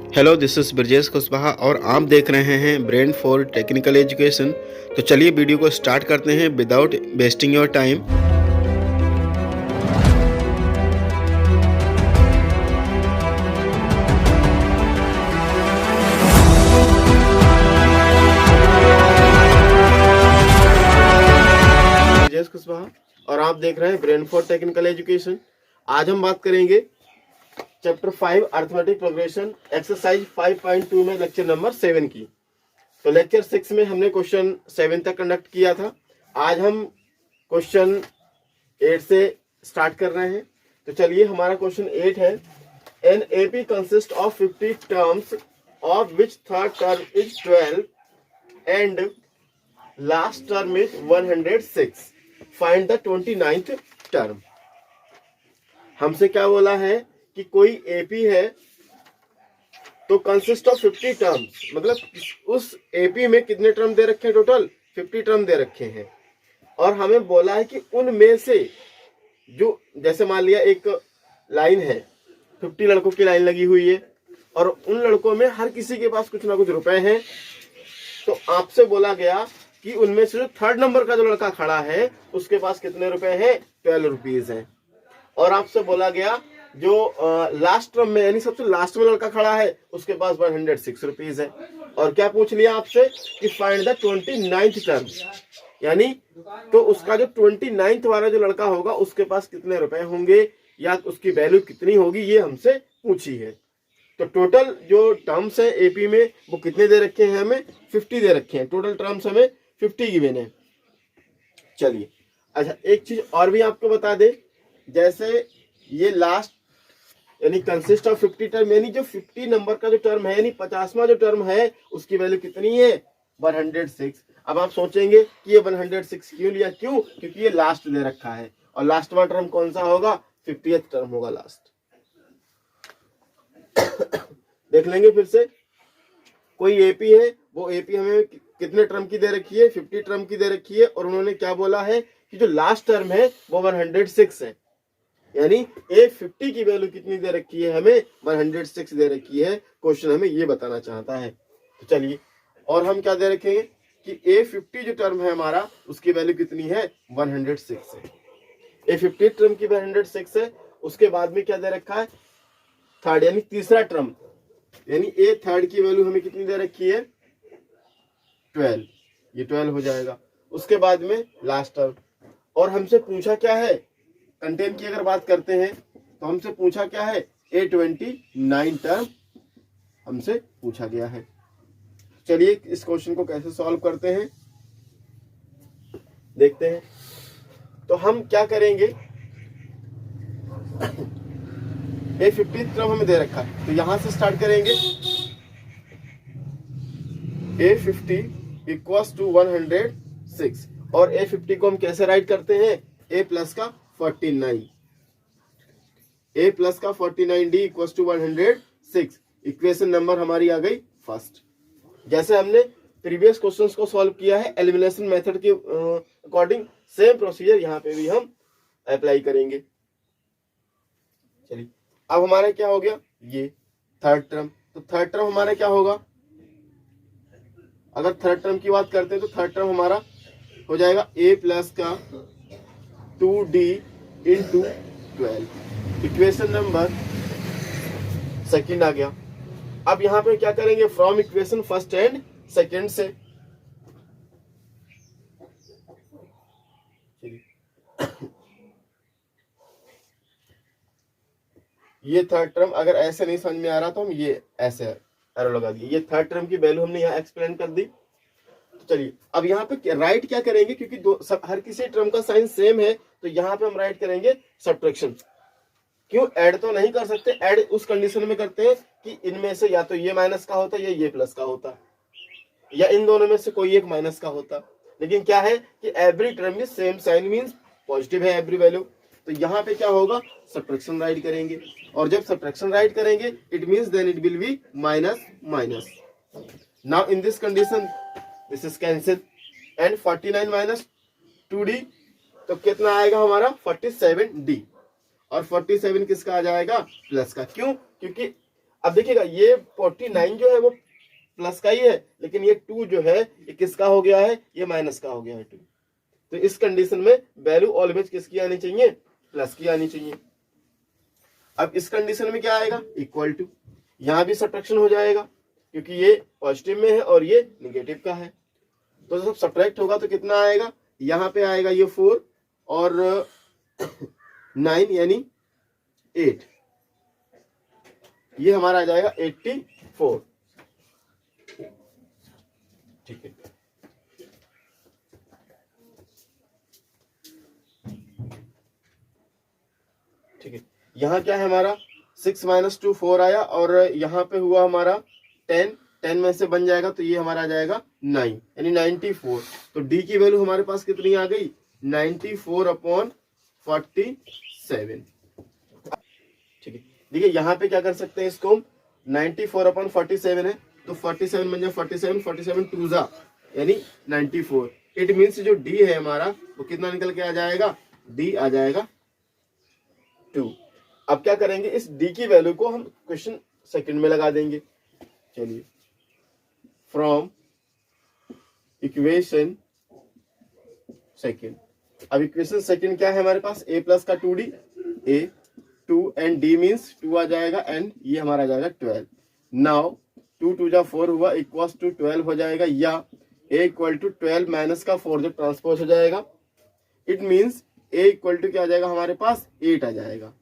Hello, this is Brajesh Kushwaha और आप देख रहे हैं ब्रेन फॉर टेक्निकल एजुकेशन। तो चलिए वीडियो को स्टार्ट करते हैं without wasting your time. Brajesh Kushwaha और आप देख रहे हैं ब्रेन फॉर टेक्निकल एजुकेशन। आज हम बात करेंगे चैप्टर 5 अर्थमेटिक प्रोग्रेशन एक्सरसाइज 5.2 में लेक्चर नंबर 7 की। तो लेक्चर 6 में हमने क्वेश्चन 7 तक कंडक्ट किया था। आज हम क्वेश्चन 8 से स्टार्ट कर रहे हैं। तो चलिए, हमारा क्वेश्चन 8 है, an AP consist of 50 terms of which third term is 12 and last term is 106। Find the 29th term. हमसे क्या बोला है कि कोई एपी है तो कंसिस्ट ऑफ 50 टर्म्स, मतलब उस एपी में कितने टर्म दे रखे हैं? टोटल 50 टर्म दे रखे हैं। और हमें बोला है कि उनमें से जो, जैसे मान लिया एक लाइन है, 50 लड़कों की लाइन लगी हुई है और उन लड़कों में हर किसी के पास कुछ ना कुछ रुपए हैं। तो आपसे बोला गया कि उनमें से जो थर्ड नंबर का जो लड़का खड़ा है उसके पास कितने रुपए हैं? 12 रुपीज हैं। और आपसे बोला गया जो लास्ट टर्म में, यानी सबसे लास्ट में लड़का खड़ा है, उसके पास 106 रुपीज है। और क्या पूछ लिया आपसे कि फाइंड द 29th टर्म, यानी तो उसका जो 29th वाला जो लड़का होगा उसके पास कितने रुपए होंगे या उसकी वैल्यू कितनी होगी, ये हमसे पूछी है। तो टोटल जो टर्म्स है एपी में वो कितने दे रखे हैं? हमें 50 दे रखे हैं। टोटल टर्म्स हमें 50 गिवन है। चलिए, अच्छा एक चीज और भी आपको बता दे, जैसे ये लास्ट यानी कंसिस्ट ऑफ 50 टर्म, यानी जो 50 नंबर का जो टर्म है, यानी 50वां जो टर्म है उसकी वैल्यू कितनी है? 106। अब आप सोचेंगे कि ये 106 क्यों लिया? क्यों? क्योंकि ये लास्ट दे रखा है और लास्ट वाला टर्म कौन सा होगा? 50th टर्म होगा लास्ट। देख लेंगे फिर से। कोई एपी है, वो एपी हमें कितने टर्म की दे रखी है? 50 टर्म की दे रखी है। और उन्होंने क्या बोला है कि जो लास्ट टर्म है वो 106 है, यानी A50 की वैल्यू कितनी दे रखी है? हमें 106 दे रखी है। क्वेश्चन हमें ये बताना चाहता है। तो चलिए, और हम क्या दे रखेंगे कि A50 जो टर्म है हमारा, उसकी वैल्यू कितनी है? 106 है। A50 टर्म की 106 है। उसके बाद में क्या दे रखा है? थर्ड, यानी तीसरा टर्म, यानी A थर्ड की वैल्यू हमें कितनी दे रखी है? 12। ये 12 हो जाएगा। उसके बाद में लास्ट टर्म। और हमसे पूछा क्या है? कंटेंट की अगर बात करते हैं तो हमसे पूछा क्या है? A29 टर्म हमसे पूछा गया है। चलिए, इस क्वेश्चन को कैसे सॉल्व करते हैं देखते हैं। तो हम क्या करेंगे, A50 टर्म हमें दे रखा है तो यहां से स्टार्ट करेंगे। A50 इक्वल्स टू 106 और A50 को हम कैसे राइट करते हैं? A प्लस का 49, A प्लस का 49D equals to 106। Equation number हमारी आ गई फर्स्ट। जैसे हमने प्रीवियस क्वेश्चंस को सॉल्व किया है एलिमिनेशन मेथड के अकॉर्डिंग, सेम प्रोसीजर यहाँ पे भी हम अप्लाई करेंगे। चलिए, अब हमारा क्या हो गया? ये थर्ड टर्म। तो थर्ड टर्म हमारा क्या होगा? अगर थर्ड टर्म की बात करते हैं तो थर्ड टर्म हमारा हो जाएगा A प्लस का 2D into 12। Equation number second आ गया। अब यहां पे क्या करेंगे? From equation first and second से। ये थर्ड टर्म अगर ऐसे नहीं समझ में आ रहा तो हम ये ऐसे एरो लगा दिए। ये थर्ड टर्म की वैल्यू हमने यहाँ एक्सप्लेन कर दी। तो चलिए, अब यहाँ पे राइट क्या करेंगे, क्योंकि हर किसी टर्म का साइन सेम है तो यहाँ पे हम राइट करेंगे सब्ट्रैक्शन। क्यों? ऐड तो नहीं कर सकते। ऐड उस कंडीशन में करते हैं कि इनमें से या तो ये माइनस का होता या ये प्लस का होता, या इन दोनों में से कोई एक माइनस का होता। लेकिन क्या है कि एवरी टर्म में सेम साइन मींस पॉजिटिव है एवरी वैल्यू। तो यहाँ पे क्या होगा? सब्ट्रैक्शन राइट करेंगे। और जब सब्ट्रैक्शन राइट करेंगे it means then it will be minus minus. Now in this condition this is cancel and 49 minus 2D तो कितना आएगा हमारा? 47D। और 47 किसका आ जाएगा? प्लस का। क्यों? क्योंकि अब देखिएगा ये 49 जो है वो प्लस का ही है, लेकिन ये 2 जो है ये किसका हो गया है, ये माइनस का हो गया है 2। तो इस कंडीशन में वैल्यू ऑलवेज किसकी आनी चाहिए, प्लस की आनी चाहिए। अब इस कंडीशन में क्या आएगा, इक्वल टू, यहां भी सब्ट्रैक्शन हो जाएगा क्योंकि ये पॉजिटिव में है और ये निगेटिव का है। तो जब सब्ट्रैक्ट होगा तो कितना आएगा, यहां पे आएगा ये 4 और 9 यानी 8, ये हमारा आ जाएगा 84। ठीक है, ठीक है। यहाँ क्या है हमारा 6 - 2 4 आया और यहाँ पे हुआ हमारा 10, 10 में से बन जाएगा तो ये हमारा आ जाएगा 9 यानी 94। तो डी की वैल्यू हमारे पास कितनी आ गई, 94/47। ठीक है, देखिए यहाँ पे क्या कर सकते हैं इसको, 94/47 है तो 47 बन जाए 47, 47 2 जा यानी 94। इट मीन्स जो डी है हमारा वो कितना निकल के आ जाएगा, डी आ जाएगा 2। अब क्या करेंगे, इस डी की वैल्यू को हम क्वेश्चन सेकंड में लगा देंगे। चलिए, फ्रॉम इक्वेशन सेकंड, अब इक्वेशन सेकंड क्या है हमारे पास, a प्लस का 2d, a 2 and d means 2 आ जाएगा एंड ये हमारा आ जाएगा 12। नाउ 2 2 जा 4 हुआ इक्वल्स टू 12 हो जाएगा, या a इक्वल टू 12 माइनस का 4 जो ट्रांसपोज हो जाएगा। It means a equal to क्या आ जाएगा हमारे पास, 8 आ जाएगा।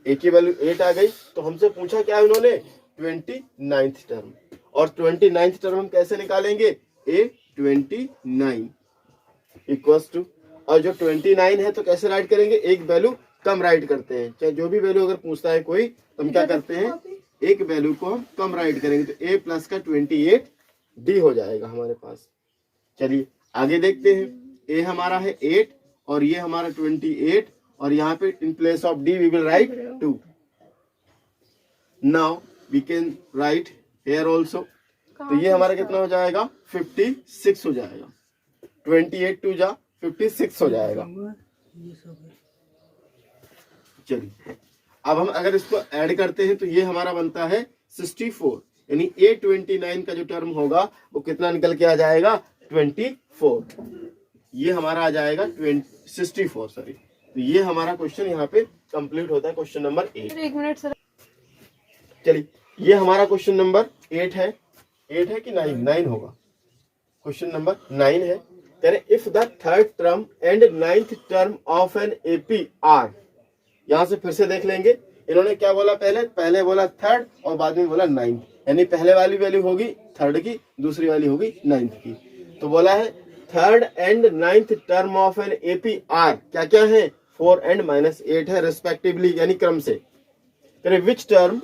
a की वैल्यू 8 आ गई तो हमसे पूछा क्या है उन्होंने, 29th टर्म, और 29th टर्म हम कैसे निकालेंगे, a 29 इक्वल्स टू, और जो 29 है तो कैसे राइट करेंगे, एक वैल्यू कम राइट करते हैं। चाहे जो भी वैल्यू अगर पूछता है कोई तो हम क्या करते हैं, एक वैल्यू को हम कम राइट करेंगे। तो a प्लस का 28 d हो जाएगा हमारे पास। चलिए आगे देखते हैं, a हमारा है 8 और ये हमारा 28, और यहाँ पे in place of d we will write 2। Now we can write here also, तो ये हमारा कितना हो जाएगा, 56 हो जाएगा। 28 2 जा 56 हो जाएगा। चलिए अब हम अगर इसको ऐड करते हैं तो ये हमारा बनता है 64, यानी a29 का जो टर्म होगा वो कितना निकल के आ जाएगा, 24। ये हमारा आ जाएगा 64, सॉरी। तो ये हमारा क्वेश्चन यहाँ पे कंप्लीट होता है, क्वेश्चन नंबर 8। एक मिनट सर, चलिए ये हमारा क्वेश्चन नंबर 8 है। 8 है कि 9, 9 होगा, क्वेश्चन नंबर 9 है। कह रहे if the third term and 9th term of an AP are, यहां से फिर से देख लेंगे इन्होंने क्या बोला, पहले बोला थर्ड और बाद में बोला 9, यानी पहले वाली वैल्यू होगी थर्ड की, दूसरी वाली होगी 9th की। तो बोला है third and 9th term of an AP are क्या क्या है, 4 एंड -8 है रेस्पेक्टिवली, यानी क्रम से। Which term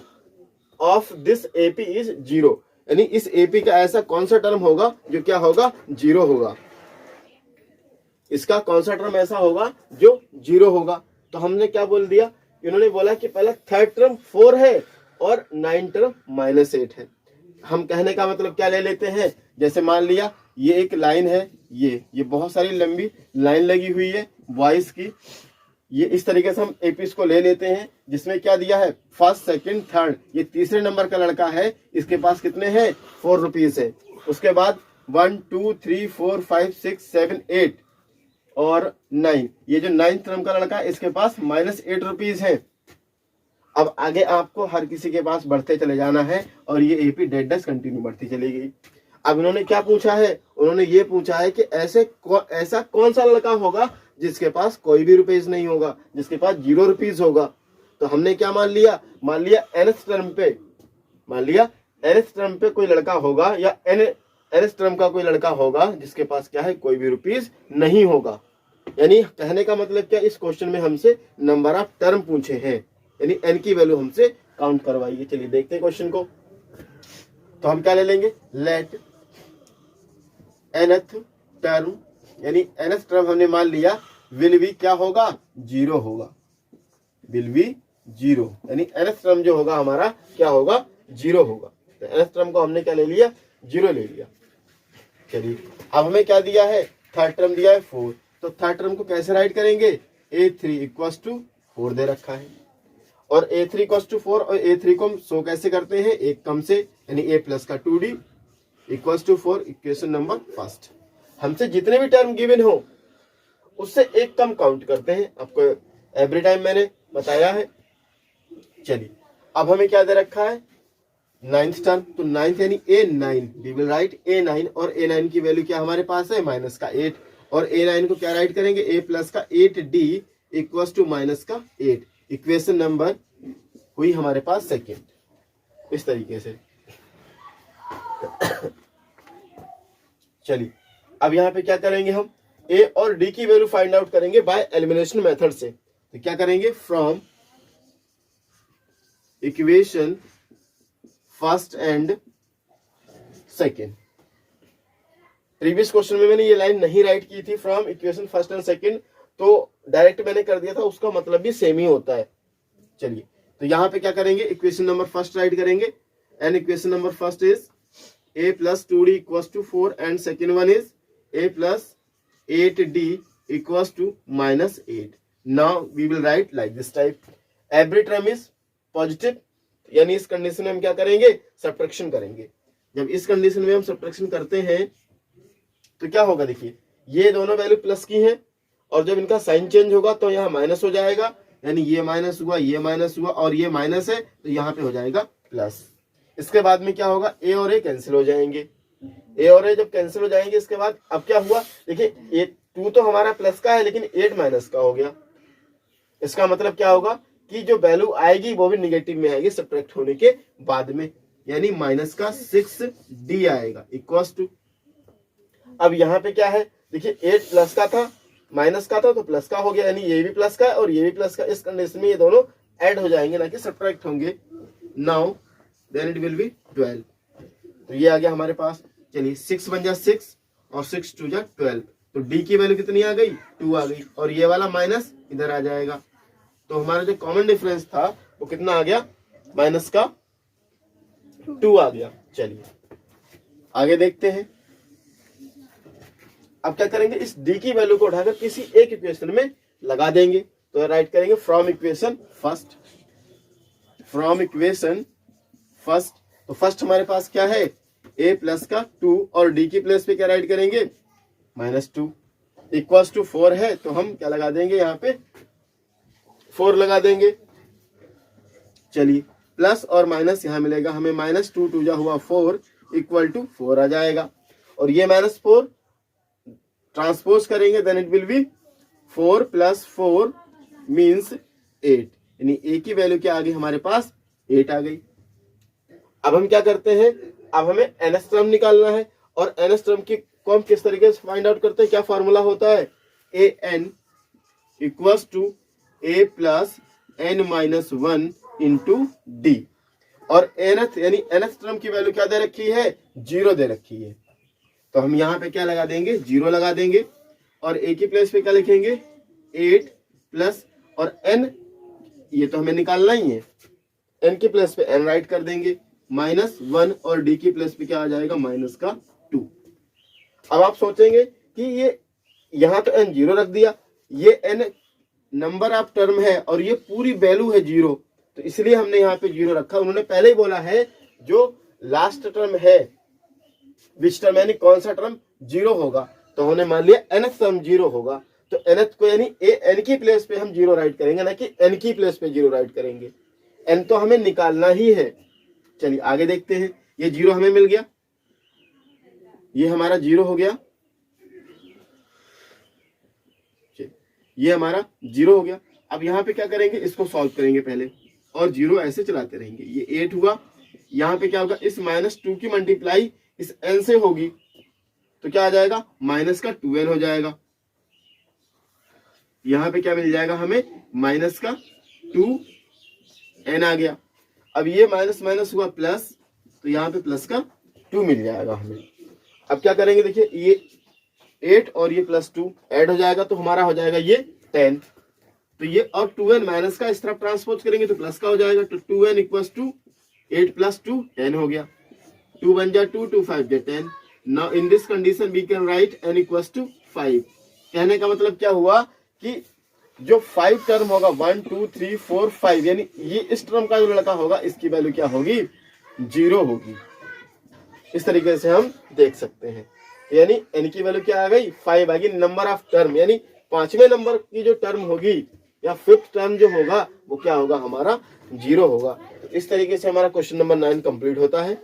of this AP is 0, यानी इस एपी का ऐसा कौन सा टर्म होगा जो क्या होगा, 0 होगा। इसका कौन सा टर्म ऐसा होगा जो 0 होगा। तो हमने क्या बोल दिया, इन्होंने बोला कि पहला थर्ड टर्म 4 है और 9 टर्म -8 है। हम कहने का मतलब क्या ले लेते हैं, जैसे मान लिया ये एक लाइन है, ये बहुत सारी लंबी लाइन लगी हुई है बॉयज की, ये इस तरीके से हम एपीस को ले लेते हैं, जिसमें क्या दिया है, फर्स्ट सेकंड थर्ड, ये तीसरे नंबर का लड़का है, इसके पास कितने हैं, 4 रुपीज है। उसके बाद 1 2 3 4 5 6 7 8 और 9, ये जो 9th टर्म का लड़का है इसके पास -8 रुपीज है। अब आगे आपको हर किसी के पास बढ़ते चले जाना है और ये एपी डेड कंटिन्यू बढ़ती चली गई। अब इन्होंने क्या पूछा है, उन्होंने ये पूछा है कि ऐसा कौन सा लड़का होगा जिसके पास कोई भी रुपीज नहीं होगा, जिसके पास 0 रुपीज होगा। तो हमने क्या मान लिया nth टर्म पे कोई लड़का होगा, या nth टर्म का कोई लड़का होगा जिसके पास क्या है, कोई भी रुपीज नहीं होगा। यानी कहने का मतलब क्या, इस क्वेश्चन में हमसे नंबर ऑफ टर्म पूछे हैं, यानी n की वैल्यू हमसे काउंट करवाइए। चलिए देखते हैं क्वेश्चन को। तो हम क्या ले लेंगे, लेट nth टर्म, यानी nth टर्म हमने मान लिया विल बी क्या होगा, 0 होगा, विल बी 0, यानी nth टर्म जो होगा हमारा क्या होगा, 0 होगा। तो nth टर्म को हमने क्या ले लिया, 0 ले लिया। चलिए अब हमें क्या दिया है, थर्ड टर्म दिया है 4, तो थर्ड टर्म को कैसे राइट करेंगे, a3 = 4 दे रखा है। और a3 इक्वल्स टू 4, और a3 को हम शो कैसे करते हैं, एक कम से, यानी a प्लस का 2d equals to 4, equation number first. हमसे जितने भी टर्म गिवन हो उससे एक कम काउंट करते हैं, आपको एवरी टाइम मैंने बताया है। चलिए अब हमें क्या दे रखा है, नाइन्थ टर्म, तो नाइन्थ यानी a9, we will right a9, और a9 की वैल्यू क्या हमारे पास है, माइनस का 8, और a9 को क्या राइट करेंगे, a प्लस का 8d इक्वल्स टू माइनस का 8, इक्वेशन नंबर हुई हमारे पास सेकेंड, इस तरीके से। चलिए अब यहाँ पे क्या करेंगे, हम a और d की वैल्यू फाइंड आउट करेंगे बाय एलिमिनेशन मेथड से। तो क्या करेंगे, from equation first and second. Previous question में मैंने ये लाइन नहीं राइट की थी, from equation first and second, तो डायरेक्ट मैंने कर दिया था, उसका मतलब भी सेम ही होता है। चलिए तो यहाँ पे क्या करेंगे, इक्वेशन नंबर फर्स्ट राइट करेंगे, and equation number first is a plus 2d equals to 4, and second one is a plus 8d equals to minus 8। Now we will write like this type, every term is positive, यानी इस condition में हम क्या करेंगे, subtraction करेंगे। जब इस condition में हम सब्ट्रैक्शन करते हैं तो क्या होगा, देखिए ये दोनों वैल्यू प्लस की हैं, और जब इनका साइन चेंज होगा तो यहाँ माइनस हो जाएगा, यानी ये माइनस हुआ, ये माइनस हुआ, और ये माइनस है तो यहाँ पे हो जाएगा प्लस। इसके बाद में क्या होगा, a और a कैंसिल हो जाएंगे, a और a जब कैंसिल हो जाएंगे इसके बाद अब क्या हुआ, देखिए 2 तो हमारा प्लस का है लेकिन 8 माइनस का हो गया। इसका मतलब क्या होगा कि जो वैल्यू आएगी वो भी निगेटिव में आएगी सब्ट्रैक्ट होने के बाद में, यानी माइनस का 6d आएगा इक्वल्स टू। अब यहाँ पे क्या है, देखिए 8 प्लस का था, माइनस का था, तो प्लस का हो गया, यानी ये भी प्लस का है और ये भी प्लस का। इस कंडीशन में ये दोनों ऐड हो जाएंगे, ना कि सब्ट्रैक्ट होंगे। Now then it will be 12, तो ये आ गया हमारे पास। चलिए 6 बन जा 6 और 6 2 जा 12, तो d की वैल्यू कितनी आ गई, 2 आ गई, और ये वाला माइनस इधर आ जाएगा, तो हमारा जो कॉमन डिफरेंस था वो कितना आ गया, माइनस का 2 आ गया। चलिए आगे देखते हैं। अब क्या करेंगे, इस d की वैल्यू को उठाकर किसी एक इक्वेशन में लगा देंगे, तो राइट करेंगे from equation first, from equation first. तो फर्स्ट हमारे पास क्या है, a प्लस का 2, और d की प्लेस पे क्या राइट करेंगे, -2 इक्वल्स टू 4 है, तो हम क्या लगा देंगे, यहाँ पे 4 लगा देंगे। चलिए प्लस और माइनस यहाँ मिलेगा हमें, -2 2 जा हुआ 4 इक्वल टू 4 आ जाएगा, और ये -4 ट्रांसपोज करेंगे, then it will be 4 + 4 means 8, यानी a की वैल्यू क्या आ गई हमारे पास, 8 आ गई। अब हम क्या करते हैं, अब हमें nth टर्म निकालना है, और nth टर्म की को हम किस तरीके से फाइंड आउट करते हैं, क्या फॉर्मूला होता है, an equals to a plus n minus 1 into d, और nth यानी nth टर्म की वैल्यू क्या दे रखी है, 0 दे रखी है, तो हम यहाँ पे क्या लगा देंगे, 0 लगा देंगे, और a की प्लेस पे क्या लिखेंगे, 8 प्लस, और n ये तो हमें निकालना ही है, n की प्लेस पे n राइट कर देंगे, -1, और d की प्लेस पे क्या आ जाएगा, माइनस का 2। अब आप सोचेंगे कि ये यहाँ तो n 0 रख दिया, ये n नंबर ऑफ टर्म है और ये पूरी वैल्यू है 0, तो इसलिए हमने यहाँ पे 0 रखा। उन्होंने पहले ही बोला है जो लास्ट टर्म है, विच टर्म यानी कौन सा टर्म 0 होगा, तो उन्होंने मान लिया nth टर्म 0 होगा, तो nth को यानी n की प्लेस पे हम 0 राइट करेंगे, ना कि n की प्लेस पे 0 राइट करेंगे, n तो हमें निकालना ही है। चलिए आगे देखते हैं, ये 0 हमें मिल गया, ये हमारा 0 हो गया, ये हमारा 0 हो गया। अब यहाँ पे क्या करेंगे, इसको सॉल्व करेंगे पहले, और 0 ऐसे चलाते रहेंगे, ये 8 हुआ, यहाँ पे क्या होगा, इस -2 की मल्टीप्लाई इस n से होगी, तो क्या आ जाएगा, माइनस का 2n हो जाएगा, यहाँ पे क्या मिल जाएगा हमें, माइनस का 2n आ गया। अब ये माइनस माइनस हुआ प्लस, तो यहाँ पे प्लस का 2 मिल जाएगा हमें। अब क्या करेंगे, देखिए ये 8 और ये +2 ऐड हो जाएगा, तो हमारा हो जाएगा ये 10, तो ये और 2n माइनस का इस तरफ ट्रांसपोज करेंगे तो प्लस का हो जाएगा, तो 2n इक्वल्स टू 8 + 2 10 हो गया, 2 1 जा 2 2 5 जा 10। Now in this condition we can write n equals to 5। कहने का मतलब क्या हुआ कि जो 5 टर्म होगा 1 2 3 4 5 यानी ये इस टर्म का जो लड़का होगा इसकी वैल्यू क्या होगी, 0 होगी। इस तरीके से हम देख सकते हैं। यानी n की वैल्यू क्या आ गई, 5 आ गई। नंबर ऑफ टर्म यानी पांचवें नंबर की जो टर्म होगी या फिफ्थ टर्म जो होगा वो क्या होगा, हमारा 0 होगा। तो इस तरीके से हमारा क्वेश्चन नंबर 9 कंप्लीट होता है।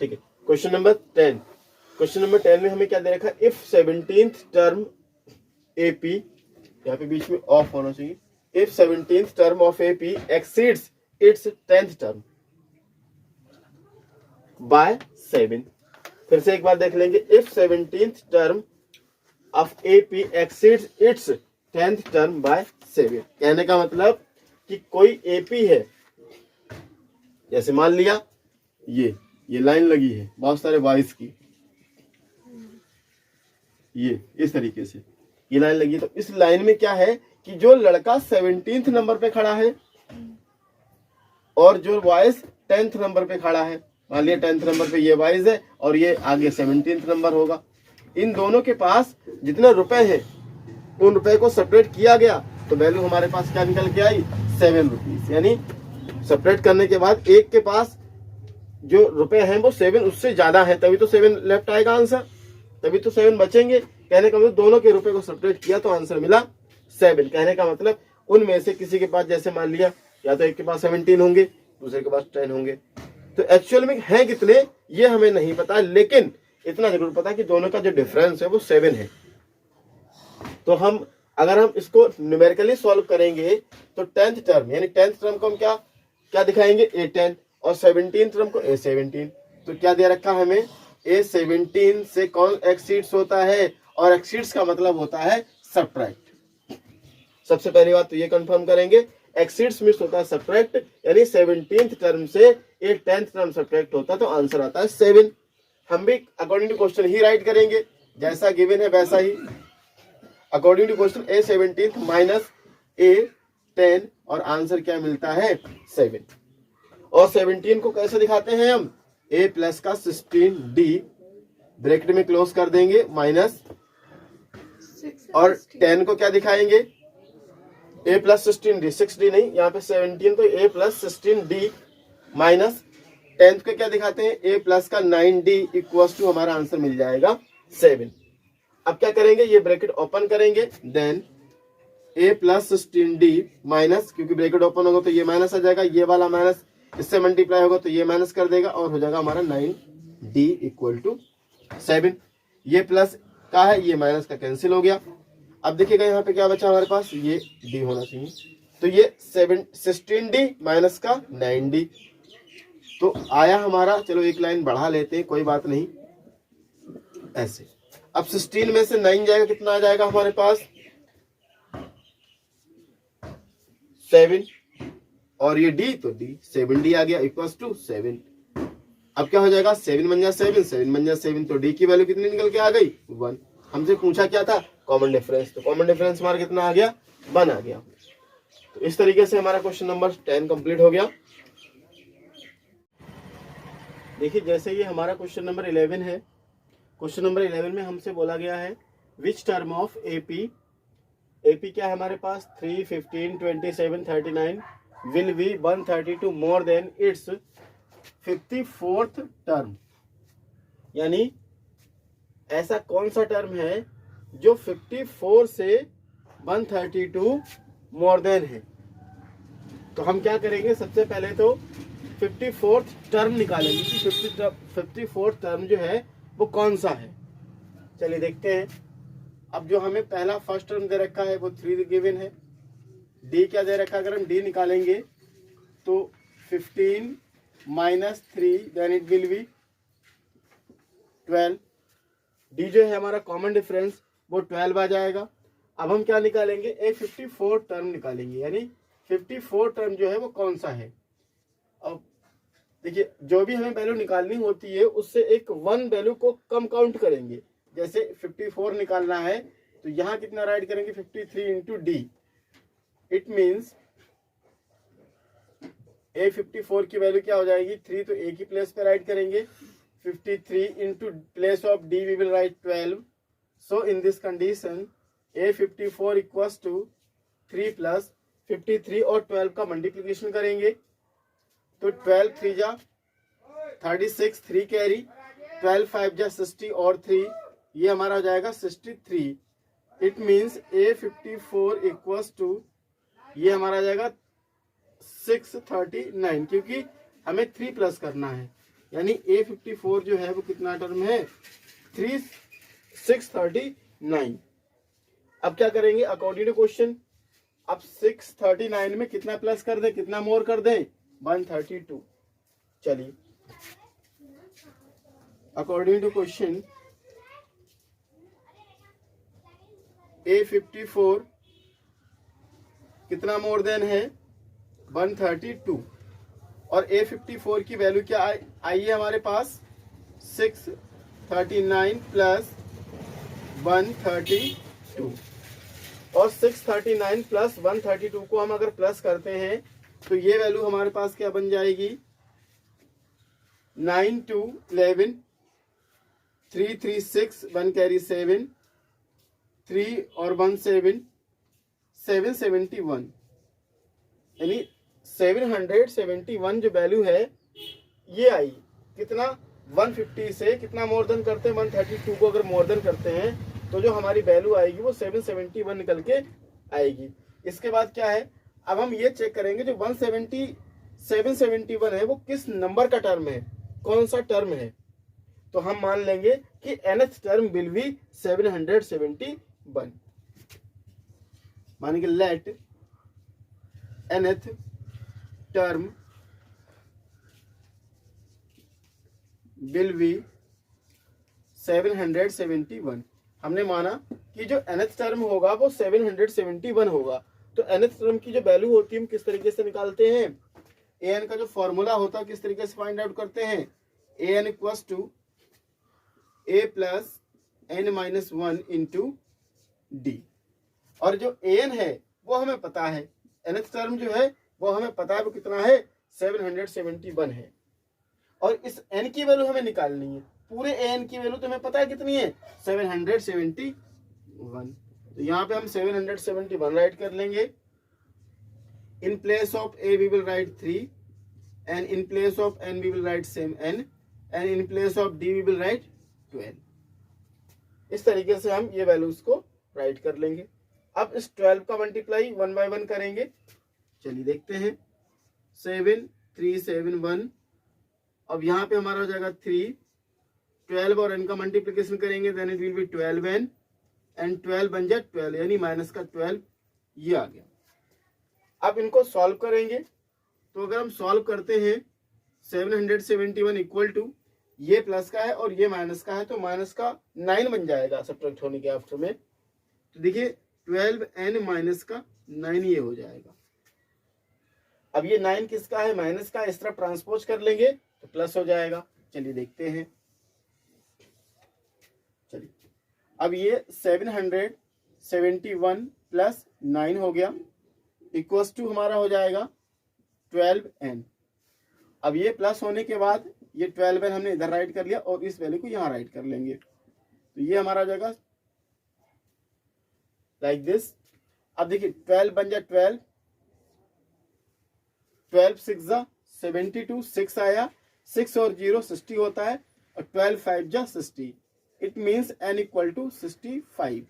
ठीक है, क्वेश्चन नंबर 10। क्वेश्चन नंबर 10 में हमें क्या दे रखा है, इफ 17th टर्म एपी, यहाँ पे बीच में ऑफ होना चाहिए, if 17th term of AP exceeds its 10th term by 7। फिर से एक बार देख लेंगे, if 17th term of AP exceeds its 10th term by 7। कहने का मतलब कि कोई एपी है, जैसे मान लिया ये लाइन लगी है बहुत सारे बॉयज की, ये इस तरीके से ये लाइन लगी है। तो इस लाइन में क्या है कि जो लड़का 17th नंबर पे खड़ा है और जो बॉयज 10th नंबर पे खड़ा है, मान लिया 10th नंबर पे ये बॉयज है और ये आगे 17th नंबर होगा, इन दोनों के पास जितने रुपए हैं उन रुपए को सेपरेट किया गया तो वैल्यू हमारे पास क्या निकल के आई, 7 रुपीज। यानी सेपरेट करने के बाद एक के पास जो रुपए हैं वो 7 उससे ज्यादा है, तभी तो 7 लेफ्ट आएगा आंसर, तभी तो 7 बचेंगे। कहने का मतलब दोनों के रुपए को सेपरेट किया तो आंसर मिला 7। कहने का मतलब उनमें से किसी के पास, जैसे मान लिया या तो एक के पास 17 होंगे, दूसरे के पास 10 होंगे, तो एक्चुअल में है कितने ये हमें नहीं पता, लेकिन इतना जरूर पता कि दोनों का जो डिफरेंस है वो 7 है। तो हम अगर हम इसको न्यूमेरिकली सॉल्व करेंगे तो 10th टर्म यानी 10th टर्म को हम क्या दिखाएंगे, A10, और 17th टर्म को A17। तो क्या दे रखा है हमें, A17 से कौन एक्सीड्स होता है, और एक्सीड्स का मतलब होता है सब्ट्रैक्ट। सबसे पहली बात तो ये कंफर्म करेंगे, एक्सीड्स मींस होता है सब्ट्रैक्ट, यानी 17th टर्म से एक 10th टर्म सब्ट्रैक्ट होता है तो आंसर आता है 7। हम भी अकॉर्डिंग टू क्वेश्चन ही राइट करेंगे, जैसा गिवन है वैसा ही। According to question A17 minus A10 और आंसर क्या मिलता है, 7। और 17 को कैसे दिखाते हैं हम, A प्लस का 16D ब्रैकेट में क्लोज कर देंगे माइनस, और 10 को क्या दिखाएंगे, A प्लस 16D, 6D नहीं, यहाँ पे 17 तो A plus 16D minus 10th को क्या दिखाते हैं, A प्लस का 9D इक्वल्स टू हमारा आंसर मिल जाएगा 7। अब क्या करेंगे, ये ब्रैकेट ओपन करेंगे, then A plus 16D minus, क्योंकि ब्रैकेट ओपन होगा तो ये माइनस आ जाएगा, ये वाला माइनस इससे मल्टीप्लाई होगा तो ये माइनस कर देगा और हो जाएगा हमारा 9D इक्वल टू 7। ये प्लस का है, ये माइनस का कैंसिल हो गया। अब देखिएगा यहाँ पे क्या बचा हमारे पास, ये D होना चाहिए, तो ये 16D माइनस का 9D तो आया हमारा। चलो एक लाइन बढ़ा लेते हैं, कोई बात नहीं, ऐसे। अब 16 में से 9 जाएगा, कितना आ जाएगा हमारे पास, 7, और ये D तो D 7D आ गया इक्वल्स टू 7। अब क्या हो जाएगा, 7 बन जा 7, 7 बन जा 7, तो D की वैल्यू कितनी निकल के आ गई, 1। हमसे पूछा क्या था, कॉमन डिफरेंस, तो कॉमन डिफरेंस हमारा कितना आ गया, 1 आ गया। तो इस तरीके से हमारा क्वेश्चन नंबर 10 कंप्लीट हो गया। देखिए जैसे ये हमारा क्वेश्चन नंबर 11 है, क्वेश्चन नंबर 11 में हमसे बोला गया है विच टर्म ऑफ एपी क्या है हमारे पास, 3, 15, 27, 39 will be 132 more than it's 54th term. यानी ऐसा कौन सा टर्म है जो 54 से 132 मोर देन है। तो हम क्या करेंगे, सबसे पहले तो 54th टर्म निकालेंगे कि 54th टर्म जो है वो कौन सा है। चलिए देखते हैं। अब जो हमें पहला फर्स्ट टर्म दे रखा है वो 3 गिवन है, डी क्या दे रखा है, अगर हम डी निकालेंगे तो 15 minus 3 then it will be 12। D जो है हमारा कॉमन डिफरेंस वो 12 आ जाएगा। अब हम क्या निकालेंगे, एक 54 टर्म निकालेंगे, यानी 54 टर्म जो है वो कौन सा है। अब देखिए जो भी हमें वैल्यू निकालनी होती है उससे एक 1 वैल्यू को कम काउंट करेंगे। जैसे 54 निकालना है तो यहाँ कितना राइट करेंगे, 53 into D. It means A 54 की वैल्यू क्या हो जाएगी, 3, तो ए की प्लेस पे राइट करेंगे 53 into place of D we will write 12, so in this condition A54 equals to 3 plus 53 और 12 का मल्टीप्लीकेशन करेंगे तो 12 3 जा 36, 3 कैरी, 12 5 जा 60 और 3, ये हमारा हो जाएगा 63। It means A54 equals to, ये हमारा आ जाएगा 639, क्योंकि हमें 3 प्लस करना है, यानी A54 जो है वो कितना टर्म है 639। अब क्या करेंगे अकॉर्डिंग टू क्वेश्चन, अब 639 में कितना प्लस कर दें, कितना मोर कर दें 132। चलिए अकॉर्डिंग टू क्वेश्चन A54 कितना मोर देन है 132 और A54 की वैल्यू क्या आई है हमारे पास 639 प्लस 132 और 639 प्लस 132 को हम अगर प्लस करते हैं तो ये वैल्यू हमारे पास क्या बन जाएगी 9 2 11 3 3 6 1 कैरी 7 3 और 1 7 771, यानी 771 जो वैल्यू है ये आई कितना 150 से कितना मोर देन करते हैं 132 को अगर मोर देन करते हैं तो जो हमारी वैल्यू आएगी वो 771 निकल के आएगी। इसके बाद क्या है, अब हम ये चेक करेंगे जो 771 है वो किस नंबर का टर्म है, कौन सा टर्म है। तो हम मान लेंगे कि nth टर्म विल बी 771, मानेंगे let nth term will be 771। हमने माना कि जो nth टर्म होगा वो 771 होगा। तो nth टर्म की जो वैल्यू होती है हम किस तरीके से निकालते हैं, an का जो फॉर्मूला होता है किस तरीके से फाइंड आउट करते हैं, an equals to a plus n minus 1 into D. और जो an है वो हमें पता है, nth टर्म जो है वो हमें पता है वो कितना है 771 है और इस n की वैल्यू हमें निकालनी है। पूरे an की वैल्यू तो हमें पता है कितनी है 771। तो यहाँ पे हम 771 राइट कर लेंगे। In place of a we will write 3 and in place of n we will write same n and in place of d we will write 12। इस तरीके से हम ये वैल्यूज को राइट कर लेंगे। अब इस 12 का मल्टीप्लाई 1 बाय 1 करेंगे। चलिए देखते हैं 7 3 7 1। अब यहाँ पे हमारा हो जाएगा 3, 12 और n का मल्टीप्लिकेशन करेंगे then it will be 12n and 12 बन जाए 12, यानी माइनस का 12 ये आ गया। अब इनको सॉल्व करेंगे तो अगर हम सॉल्व करते हैं 771 इक्वल टू ये प्लस का है और ये माइनस का है तो माइनस का 9 बन जाएगा सब्ट्रैक्ट होने के आफ्टर में। तो देखिए 12n माइनस का 9 ये हो जाएगा। अब ये 9 किसका है, माइनस का, इस तरफ ट्रांसपोज कर लेंगे तो प्लस हो जाएगा। चलिए देखते हैं। चलिए अब ये 771 प्लस 9 हो गया इक्वल्स टू हमारा हो जाएगा 12n। अब ये प्लस होने के बाद ये 12n हमने इधर राइट कर लिया और इस वैल्यू को यहाँ राइट कर लेंगे तो ये हमारा हो जाएगा लाइक दिस। अब देखिए 12 बन जाए 12, 12 6 जा 72, 6 आया, 6 और 0 60 होता है और 12 5 जा 60। It means n equal to 65,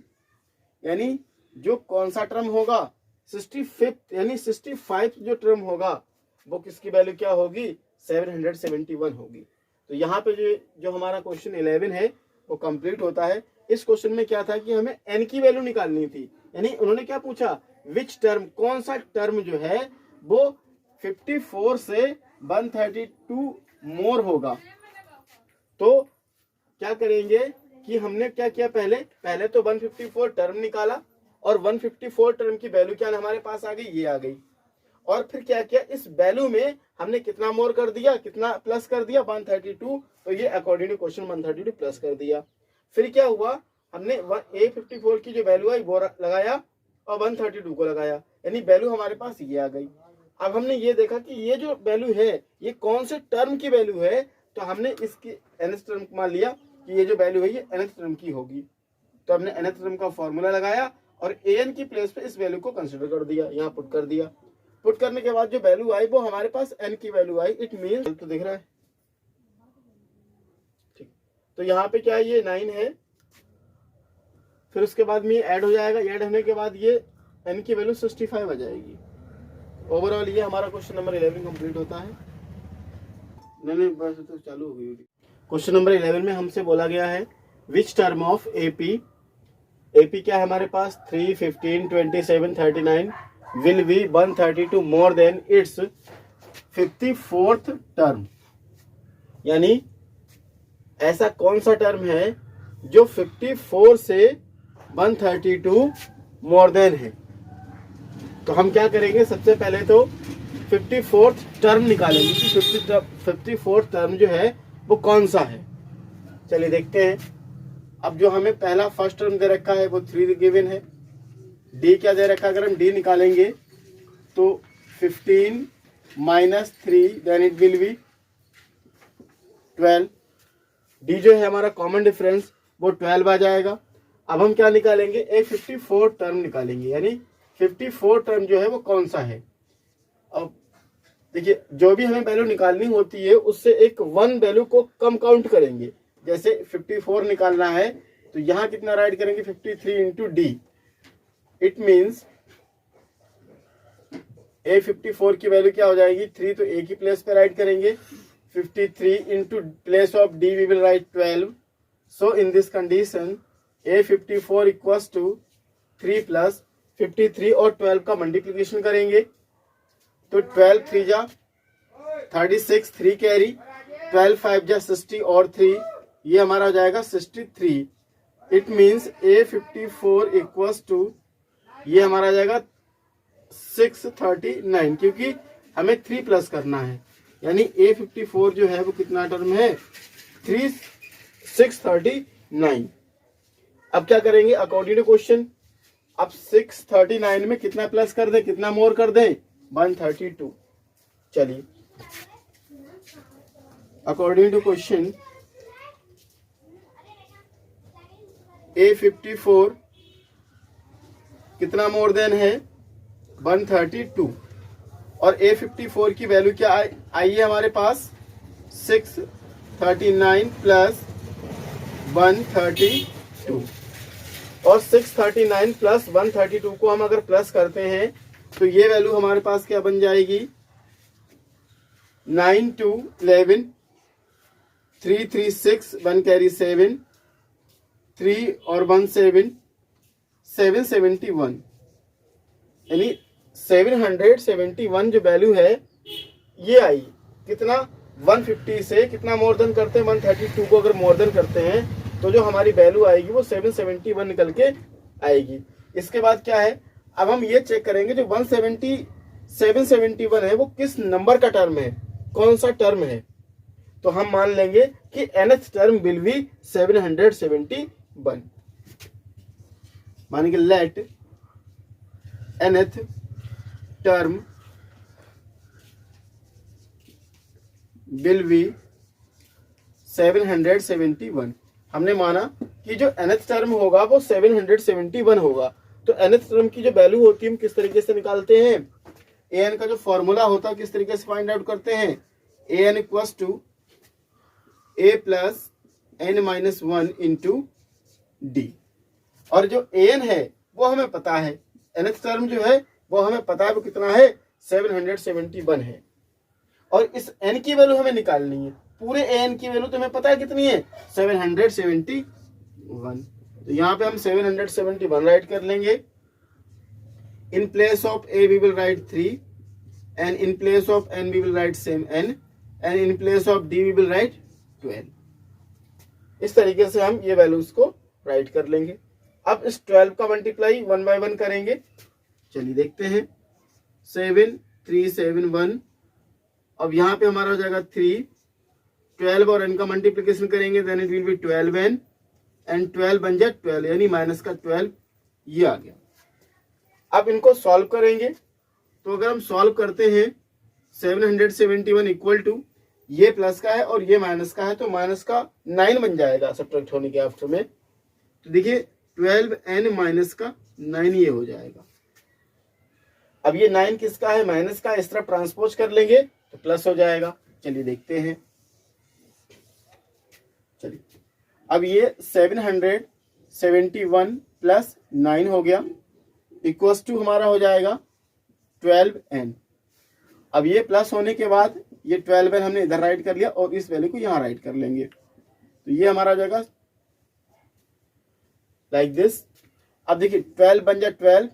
यानी जो कौन सा टर्म होगा 65, यानी 65 जो टर्म होगा वो किसकी वैल्यू क्या होगी 771 होगी। तो यहाँ पे जो हमारा क्वेश्चन 11 है वो कंप्लीट होता है। इस क्वेश्चन में क्या था कि हमें n की वैल्यू निकालनी थी, यानी उन्होंने क्या पूछा विच टर्म, कौन सा टर्म जो है वो 54 से 132 मोर होगा। तो क्या करेंगे कि हमने क्या किया, पहले तो 154 टर्म निकाला और 154 टर्म की वैल्यू क्या हमारे पास आ गई, ये आ गई। और फिर क्या किया, इस वैल्यू में हमने कितना मोर कर दिया, कितना प्लस कर दिया 132। तो ये अकॉर्डिंग टू क्वेश्चन 132 प्लस कर दिया। फिर क्या हुआ, हमने A54 की जो वैल्यू आई वो लगाया और 132 को लगाया, यानी वैल्यू हमारे पास ये आ गई। अब हमने ये देखा कि ये जो वैल्यू है ये कौन से टर्म की वैल्यू है, तो हमने इसकी nth टर्म मान लिया कि ये जो वैल्यू है ये nth टर्म की होगी। तो हमने nth टर्म का फॉर्मूला लगाया और an की प्लेस पे इस वैल्यू को कंसिडर कर दिया, यहाँ पुट कर दिया। पुट करने के बाद जो वैल्यू आई वो हमारे पास n की वैल्यू आई। इट मीन तो दिख रहा है ठीक, तो यहाँ पे क्या है, ये 9 है। फिर उसके बाद में ये ऐड हो जाएगा, ऐड होने के बाद ये n की वैल्यू 65 आ जाएगी। ओवरऑल ये हमारा क्वेश्चन नंबर 11 कंप्लीट होता है। नहीं बस तो चालू हो गई। क्वेश्चन नंबर 11 में हमसे बोला गया है विच टर्म ऑफ एपी क्या है हमारे पास 3, 15, 27, 39 will be 132 more than it's 54th term, यानी ऐसा कौन सा टर्म है जो 54 से 132 मोर देन है। तो हम क्या करेंगे, सबसे पहले तो 54th टर्म निकालेंगे कि 54th टर्म जो है वो कौन सा है। चलिए देखते हैं। अब जो हमें पहला फर्स्ट टर्म दे रखा है वो 3 गिवन है। डी क्या दे रखा है, अगर हम डी निकालेंगे तो 15 minus 3 then it will be 12। D जो है हमारा कॉमन डिफरेंस वो 12 आ जाएगा। अब हम क्या निकालेंगे, एक 54 टर्म निकालेंगे, यानी 54 टर्म जो है वो कौन सा है। अब देखिए जो भी हमें वैल्यू निकालनी होती है उससे एक 1 वैल्यू को कम काउंट करेंगे। जैसे 54 निकालना है तो यहाँ कितना राइट करेंगे, 53 into D. It means A 54 की वैल्यू क्या हो जाएगी 3, तो ए की प्लेस पे राइट करेंगे 53 into place of D we will write 12। So in this condition A 54 equals to 3 plus 53 और 12 का मल्टीप्लीकेशन करेंगे तो 12 3 जा 36, 3 कैरी 12 5 जा 60 और 3, ये हमारा हो जाएगा 63। It means A 54 equals to ये हमारा आ जाएगा 639, क्योंकि हमें 3 प्लस करना है, यानी ए 54 जो है वो कितना टर्म है 639। अब क्या करेंगे अकॉर्डिंग टू क्वेश्चन, अब 639 में कितना प्लस कर दे, कितना मोर कर दे 132। चलिए अकॉर्डिंग टू क्वेश्चन ए 54 कितना मोर देन है 132 और ए 54 की वैल्यू क्या आई है हमारे पास 639 प्लस 132 और 639 प्लस 132 को हम अगर प्लस करते हैं तो ये वैल्यू हमारे पास क्या बन जाएगी 9 2 11 3 3 6 1 कैरी 7 3 और 1 7 771, यानी 771 जो वैल्यू है ये आई। कितना 150 से कितना मोर देन करते हैं 132 को अगर मोर देन करते हैं तो जो हमारी वैल्यू आएगी वो 771 निकल के आएगी। इसके बाद क्या है, अब हम ये चेक करेंगे जो 771 है वो किस नंबर का टर्म है, कौन सा टर्म है। तो हम मान लेंगे कि nth टर्म विल बी 771, मानेंगे let nth term will be 771। हमने माना कि जो nth टर्म होगा वो 771 होगा। तो nth टर्म की जो वैल्यू होती है हम किस तरीके से निकालते हैं, an का जो फॉर्मूला होता है किस तरीके से फाइंड आउट करते हैं, an equals to a plus n minus 1 into D. और जो an है वो हमें पता है, nth टर्म जो है वो हमें पता है वो कितना है 771 है। और इस n की वैल्यू हमें निकालनी है, पूरे an की वैल्यू तो हमें पता है कितनी है 771। तो यहाँ पे हम 771 राइट कर लेंगे। In place of a we will write 3 and in place of n we will write same n and in place of d we will write 12। इस तरीके से हम ये वैल्यूज को राइट कर लेंगे। अब इस 12 का मल्टीप्लाई 1 बाय 1 करेंगे। चलिए देखते हैं 7 3 7 1। अब यहाँ पे हमारा हो जाएगा 3, 12 और n का मल्टीप्लिकेशन करेंगे then it will be 12n and 12 बन जाए 12, यानी माइनस का 12 ये आ गया। अब इनको सॉल्व करेंगे तो अगर हम सॉल्व करते हैं 771 इक्वल टू ये प्लस का है और ये माइनस का है तो माइनस का 9 बन जाएगा सब्ट्रैक्ट होने के आफ्टर में। तो देखिए 12n माइनस का 9 ये हो जाएगा। अब ये 9 किसका है, माइनस का, इस तरफ ट्रांसपोज कर लेंगे तो प्लस हो जाएगा। चलिए देखते हैं। चलिए अब ये 771 प्लस 9 हो गया, इक्वल्स टू हमारा हो जाएगा 12n। अब ये प्लस होने के बाद ये 12n हमने इधर राइट कर लिया और इस वैल्यू को यहां राइट कर लेंगे, तो ये हमारा हो जाएगा लाइक दिस। अब देखिए 12 बन जाए 12,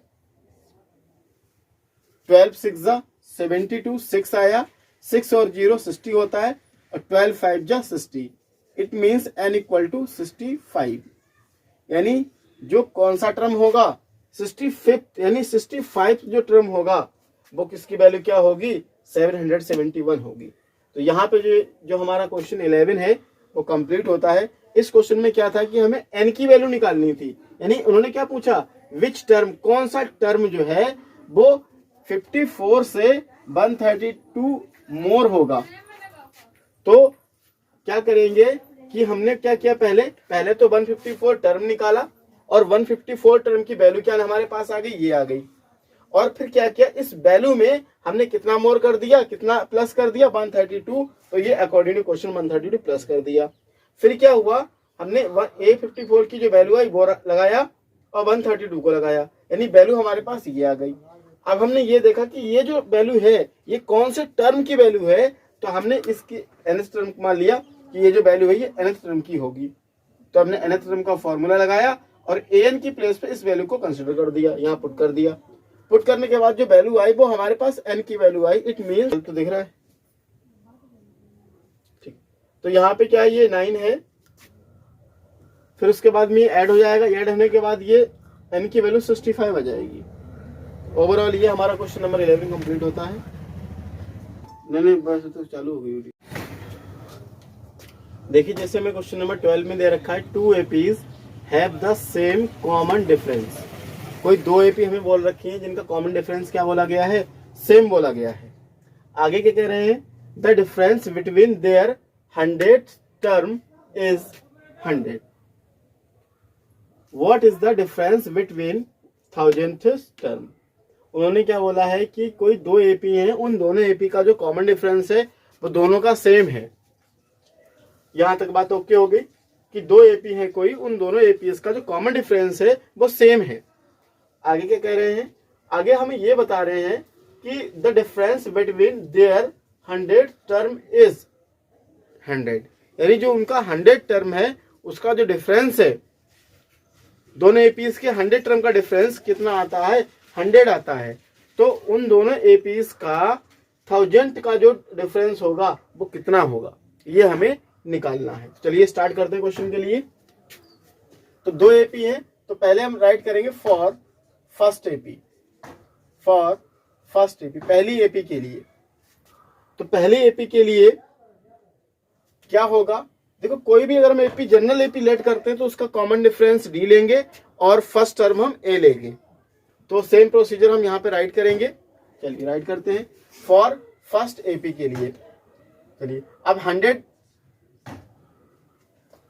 12 6 जा 72, 6 आया, 6 और 0 60 होता है, और 12 5 जा 60। It means n equal to 65। यानी जो कौन सा टर्म होगा 65, यानी 65 जो टर्म होगा वो किसकी वैल्यू क्या होगी, 771 होगी। तो यहाँ पे जो हमारा क्वेश्चन 11 है वो कंप्लीट होता है। इस क्वेश्चन में क्या था कि हमें n की वैल्यू निकालनी थी, यानी उन्होंने क्या पूछा, विच टर्म, कौन सा टर्म जो है वो 54 से 132 मोर होगा। तो क्या करेंगे कि हमने क्या किया, पहले तो 154 टर्म निकाला और 154 टर्म की वैल्यू क्या हमारे पास आ गई, ये आ गई। और फिर क्या किया, इस वैल्यू में हमने कितना मोर कर दिया, कितना प्लस कर दिया, 132। तो ये अकॉर्डिंग टू क्वेश्चन 132 प्लस कर दिया। फिर क्या हुआ, हमने A54 की जो वैल्यू आई वो लगाया और 132 को लगाया, यानी वैल्यू हमारे पास ये आ गई। अब हमने ये देखा कि ये जो वैल्यू है ये कौन से टर्म की वैल्यू है, तो हमने इसकी nth टर्म मान लिया कि ये जो वैल्यू है ये nth टर्म की होगी। तो हमने nth टर्म का फॉर्मूला लगाया और an की प्लेस पे इस वैल्यू को कंसिडर कर दिया, यहाँ पुट कर दिया। पुट करने के बाद जो वैल्यू आई वो हमारे पास n की वैल्यू आई। इट मीन्स, तो दिख रहा है ठीक, तो यहाँ पे क्या है, ये 9 है। फिर उसके बाद में ये ऐड हो जाएगा, ऐड होने के बाद ये n की वैल्यू 65 आ जाएगी। ओवरऑल ये हमारा क्वेश्चन नंबर 11 कंप्लीट होता है। नहीं बस तो चालू हो गई। देखिए जैसे मैं क्वेश्चन नंबर 12 में दे रखा है, 2 APs have the same common difference. कोई 2 AP हमें बोल रखी है जिनका कॉमन डिफरेंस क्या बोला गया है, सेम बोला गया है। आगे क्या कह रहे हैं, the difference between their 100th term is 100। What is the difference between 1000th term. उन्होंने क्या बोला है कि कोई 2 AP हैं, उन दोनों AP का जो कॉमन डिफरेंस है वो दोनों का सेम है। यहां तक बात ओके हो गई कि 2 AP हैं कोई, उन दोनों APs का जो कॉमन डिफरेंस है वो सेम है। आगे क्या कह रहे हैं, आगे हमें ये बता रहे हैं कि the difference between their 100th term is 100। यानी जो उनका 100 टर्म है उसका जो डिफरेंस है, दोनों APs के 100 टर्म का डिफरेंस कितना आता है, 100 आता है। तो उन दोनों APs का 1000th का जो डिफरेंस होगा वो कितना होगा, ये हमें निकालना है। चलिए स्टार्ट करते हैं क्वेश्चन के लिए। तो 2 AP है, तो पहले हम राइट करेंगे for first AP, for first AP, पहली AP के लिए। तो पहली AP के लिए क्या होगा, देखो कोई भी अगर हम AP जनरल AP लेट करते हैं तो उसका कॉमन डिफरेंस D लेंगे और फर्स्ट टर्म हम A लेंगे। तो सेम प्रोसीजर हम यहाँ पे राइट करेंगे। चलिए राइट करते हैं फॉर फर्स्ट AP के लिए। चलिए अब 100,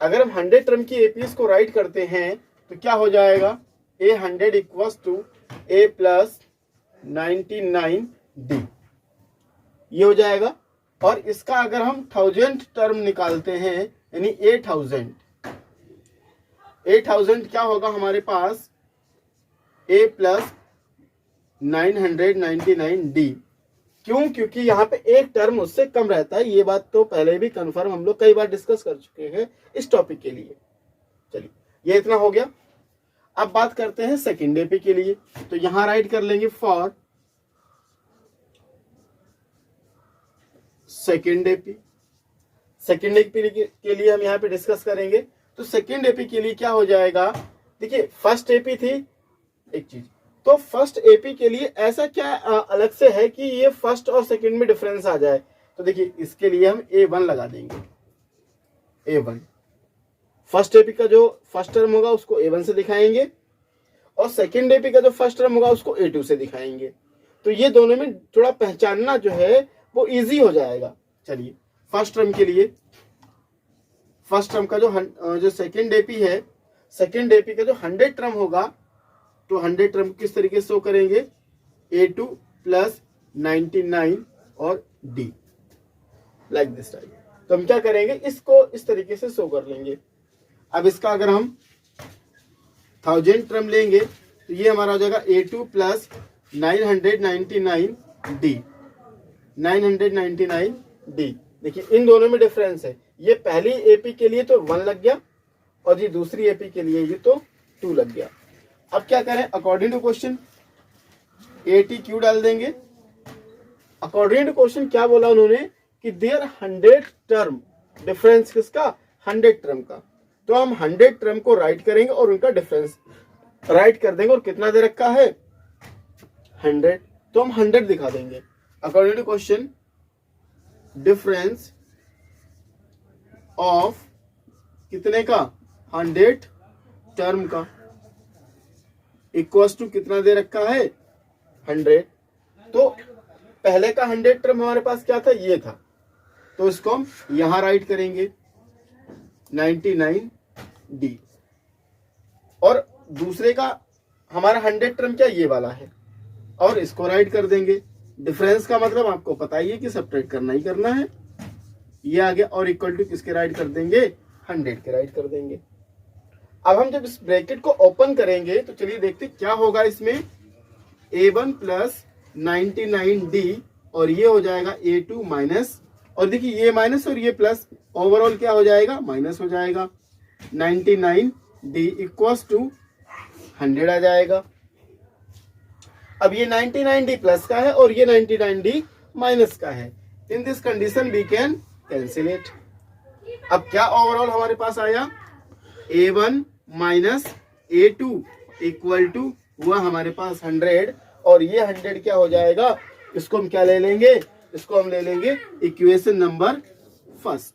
अगर हम 100 टर्म की APs को राइट करते हैं तो क्या हो जाएगा, A100 equals to A plus 99D, ये हो जाएगा। और इसका अगर हम 1000th टर्म निकालते हैं यानी 8000 क्या होगा हमारे पास, A प्लस 999D। क्यों, क्योंकि यहाँ पे एक टर्म उससे कम रहता है। ये बात तो पहले भी कंफर्म हम लोग कई बार डिस्कस कर चुके हैं इस टॉपिक के लिए। चलिए ये इतना हो गया। अब बात करते हैं सेकेंड AP के लिए। तो यहां राइट कर लेंगे for second AP। Second AP के लिए हम यहाँ पे डिस्कस करेंगे। तो सेकेंड AP के लिए क्या हो जाएगा, देखिए फर्स्ट AP थी एक चीज, तो फर्स्ट AP के लिए ऐसा क्या अलग से है कि ये फर्स्ट और सेकंड में डिफरेंस आ जाए। तो देखिए इसके लिए हम A1 लगा देंगे। A1 फर्स्ट AP का जो फर्स्ट टर्म होगा उसको A1 से दिखाएंगे और सेकंड AP का जो फर्स्ट टर्म होगा उसको A2 से दिखाएंगे। तो ये दोनों में थोड़ा पहचानना जो है वो इजी हो जाएगा। चलिए फर्स्ट टर्म के लिए, फर्स्ट टर्म का जो सेकंड AP है, सेकेंड एपी का जो 100 टर्म होगा, तो 100 टर्म किस तरीके से शो करेंगे, A2 प्लस 99 और D, लाइक दिस टाइप। तो हम क्या करेंगे, इसको इस तरीके से शो कर लेंगे। अब इसका अगर हम 1000 टर्म लेंगे तो ये हमारा हो जाएगा A2 प्लस 999D, 999D। देखिए इन दोनों में डिफरेंस है, ये पहली एपी के लिए तो 1 लग गया और ये दूसरी एपी के लिए ये तो 2 लग गया। अब क्या करें, अकॉर्डिंग टू क्वेश्चन ATQ डाल देंगे। अकॉर्डिंग टू क्वेश्चन क्या बोला उन्होंने कि देयर 100 टर्म, डिफरेंस किसका, 100 टर्म का। तो हम 100 टर्म को राइट करेंगे और उनका डिफरेंस राइट कर देंगे। और कितना दे रखा है, 100, तो हम 100 दिखा देंगे। According to question difference of कितने का, 100 टर्म का, इक्वल्स टू कितना दे रखा है, 100। तो पहले का 100 टर्म हमारे पास क्या था, ये था, तो इसको हम यहां राइट करेंगे 99D। और दूसरे का हमारा 100 टर्म क्या, ये वाला है, और इसको राइट कर देंगे। डिफरेंस का मतलब आपको पता ही है कि सब्ट्रैक्ट करना ही करना है। ये आ गया, और इक्वल टू किसके राइट कर देंगे, 100 के राइट कर देंगे। अब हम जब इस ब्रैकेट को ओपन करेंगे तो चलिए देखते क्या होगा इसमें, A1 प्लस 99D और ये हो जाएगा A2 माइनस, और देखिए ये माइनस और ये प्लस, ओवरऑल क्या हो जाएगा, माइनस हो जाएगा। 99D इक्वल्स टू 100 आ जाएगा। अब ये 99D प्लस का है और ये 99D माइनस का है। In this condition we can cancel it. अब क्या ओवरऑल हमारे पास आया, A1 minus A2 equal to हुआ हमारे पास 100, और ये 100 क्या हो जाएगा, इसको हम क्या ले लेंगे, इसको हम ले लेंगे इक्वेशन नंबर फर्स्ट।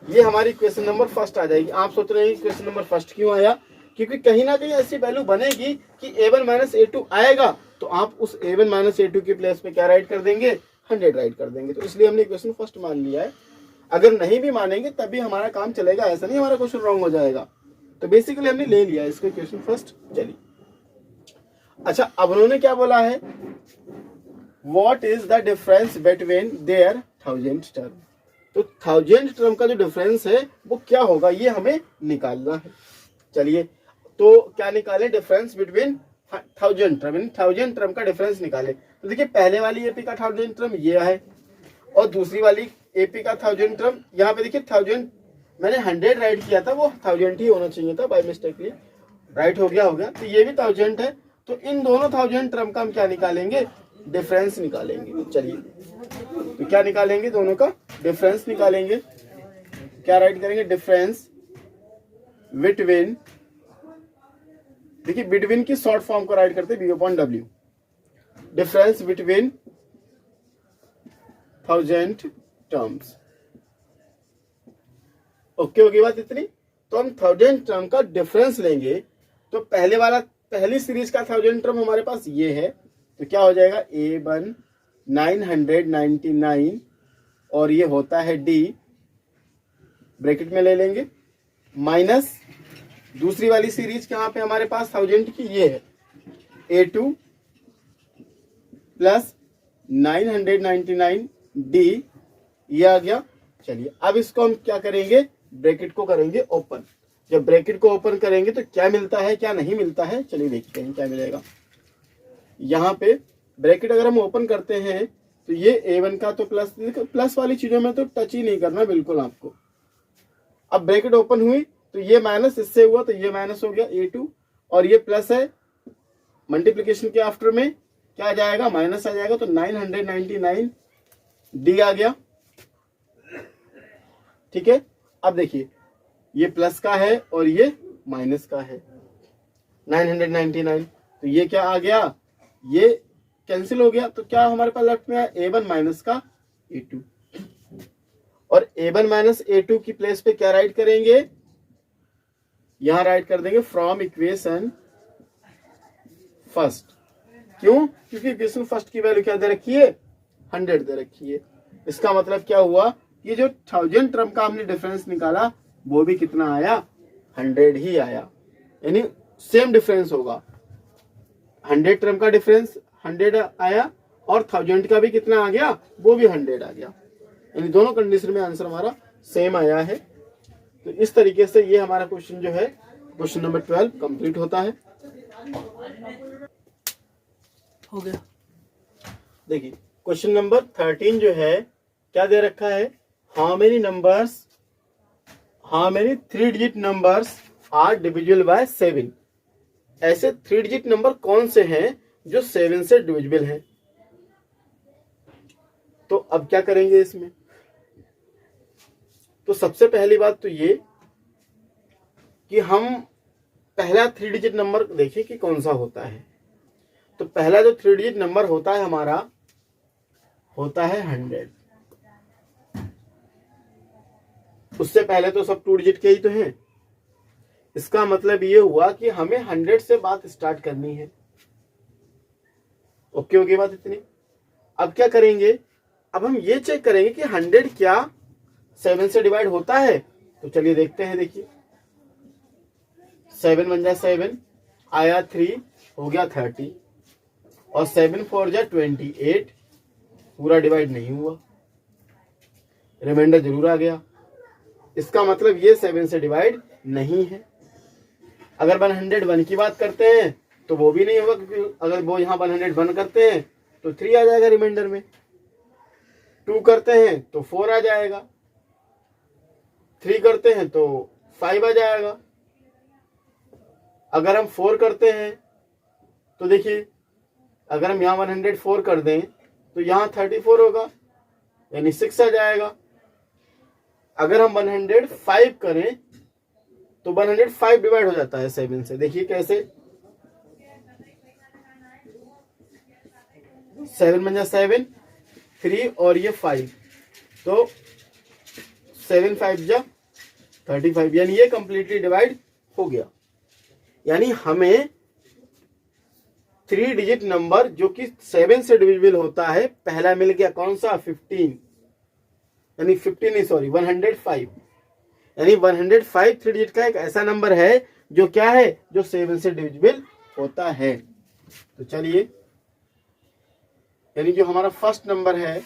ये हमारी इक्वेशन नंबर फर्स्ट आ जाएगी। आप सोच रहे हैं इक्वेशन नंबर फर्स्ट क्यों आया, क्योंकि कहीं ना कहीं ऐसी वैल्यू बनेगी कि A1 माइनस A2 आएगा, तो आप उस A1 माइनस A2 के प्लेस पे क्या राइट कर देंगे, 100 राइट कर देंगे। तो इसलिए हमने इक्वेशन फर्स्ट मान लिया है। अगर नहीं भी मानेंगे तब भी हमारा काम चलेगा, ऐसा नहीं हमारा क्वेश्चन रॉन्ग हो जाएगा। तो बेसिकली हमने ले लिया इसको इक्वेशन फर्स्ट। चलिए अच्छा, अब उन्होंने क्या बोला है, what is the difference between their 1000 term. तो 1000 टर्म का जो डिफरेंस है वो क्या होगा, ये हमें निकालना है। चलिए तो क्या निकाले, डिफरेंस बिटवीन 1000 टर्म, 1000 टर्म का डिफरेंस निकाले। तो देखिए पहले वाली एपी का 1000 टर्म ये है, और दूसरी वाली एपी का 1000 टर्म यहाँ पे देखिए 1000, मैंने 100 राइट किया था, वो 1000 ही होना चाहिए था, बाय मिस्टेकली राइट हो गया। तो ये भी 1000 है, तो इन दोनों 1000 टर्म का हम क्या निकालेंगे, डिफरेंस निकालेंगे। चलिए तो क्या निकालेंगे, दोनों का डिफरेंस निकालेंगे। क्या राइट करेंगे, डिफरेंस बिटवीन, देखिए बिटवीन की शॉर्ट फॉर्म को राइट करते B upon W, difference between 1000 terms. Okay होगी बात इतनी। तो हम 1000 टर्म का डिफरेंस लेंगे, तो पहली सीरीज का 1000 टर्म हमारे पास ये है, तो क्या हो जाएगा, A1 999 और ये होता है D, ब्रैकेट में ले लेंगे, माइनस दूसरी वाली सीरीज यहाँ पे हमारे पास 1000 की ये है, A2 प्लस 999D, ये आ गया। चलिए अब इसको हम क्या करेंगे, ब्रैकेट को करेंगे ओपन। जब ब्रैकेट को ओपन करेंगे तो क्या मिलता है, क्या नहीं मिलता है, चलिए देखते हैं क्या मिलेगा। यहाँ पे ब्रैकेट अगर हम ओपन करते हैं तो ये A1 का तो प्लस वाली चीजों में तो टच ही नहीं करना बिल्कुल आपको। अब ब्रैकेट ओपन हुई तो ये माइनस इससे हुआ, तो ये माइनस हो गया A2, और ये प्लस है, मल्टीप्लीकेशन के आफ्टर में क्या आ जाएगा, माइनस आ जाएगा, तो 999D आ गया। ठीक है, अब देखिए ये प्लस का है और ये माइनस का है 999, तो ये क्या आ गया, ये कैंसिल हो गया। तो क्या हमारे पास लेफ्ट में है, A1 माइनस का A2, और A1 माइनस A2 की प्लेस पे क्या राइट करेंगे, यहां राइट कर देंगे फ्रॉम इक्वेशन फर्स्ट। क्यों, क्योंकि इक्वेशन फर्स्ट की वैल्यू क्या दे रखी है, 100 दे रखी है। इसका मतलब क्या हुआ, ये जो 1000 टर्म का हमने डिफरेंस निकाला वो भी कितना आया, 100 ही आया। यानी सेम डिफरेंस होगा। 100 टर्म का डिफरेंस 100 आया और 1000 का भी कितना आ गया, वो भी 100 आ गया। यानी दोनों कंडीशन में आंसर हमारा सेम आया है। तो इस तरीके से ये हमारा क्वेश्चन जो है, क्वेश्चन नंबर 12 कंप्लीट होता है। हो गया। देखिए क्वेश्चन नंबर 13 जो है क्या दे रखा है, how many 3 digit numbers are divisible by 7। ऐसे 3 डिजिट नंबर कौन से हैं जो 7 से डिविजिबल हैं। तो अब क्या करेंगे इसमें, तो सबसे पहली बात तो ये कि हम पहला 3 डिजिट नंबर देखें कि कौन सा होता है। तो पहला जो 3 डिजिट नंबर होता है हमारा, होता है 100। उससे पहले तो सब 2 डिजिट के ही तो हैं। इसका मतलब ये हुआ कि हमें 100 से बात स्टार्ट करनी है। ओके हो गई बात इतनी। अब क्या करेंगे, अब हम ये चेक करेंगे कि 100 क्या 7 से डिवाइड होता है। तो चलिए देखते हैं। देखिए 7 बन जा 7 आया 3 हो गया 30 और 7 4 जा 28, पूरा डिवाइड नहीं हुआ, रिमाइंडर जरूर आ गया। इसका मतलब ये 7 से डिवाइड नहीं है। अगर 101 की बात करते हैं तो वो भी नहीं होगा, क्योंकि अगर वो यहाँ 101 करते हैं तो 3 आ जाएगा रिमाइंडर में, 2 करते हैं तो 4 आ जाएगा, 3 करते हैं तो 5 आ जाएगा। अगर हम 4 करते हैं तो देखिए, अगर हम यहाँ 104 कर दें तो यहाँ 34 होगा, यानी 6 आ जाएगा। अगर हम 105 करें तो 105 डिवाइड हो जाता है 7 से। देखिए कैसे, 7 बन जा 7 3 और ये 5, तो 7 5 जा 35, यानी ये कंप्लीटली डिवाइड हो गया। यानी हमें 3 डिजिट नंबर जो कि 7 से डिविजिबल होता है, पहला मिल गया कौन सा, 15, यानी 15 नहीं सॉरी 105, यानी 105 3 डिजिट का एक ऐसा नंबर है जो क्या है, जो 7 से डिविजिबल होता है। तो चलिए, यानी जो हमारा फर्स्ट नंबर है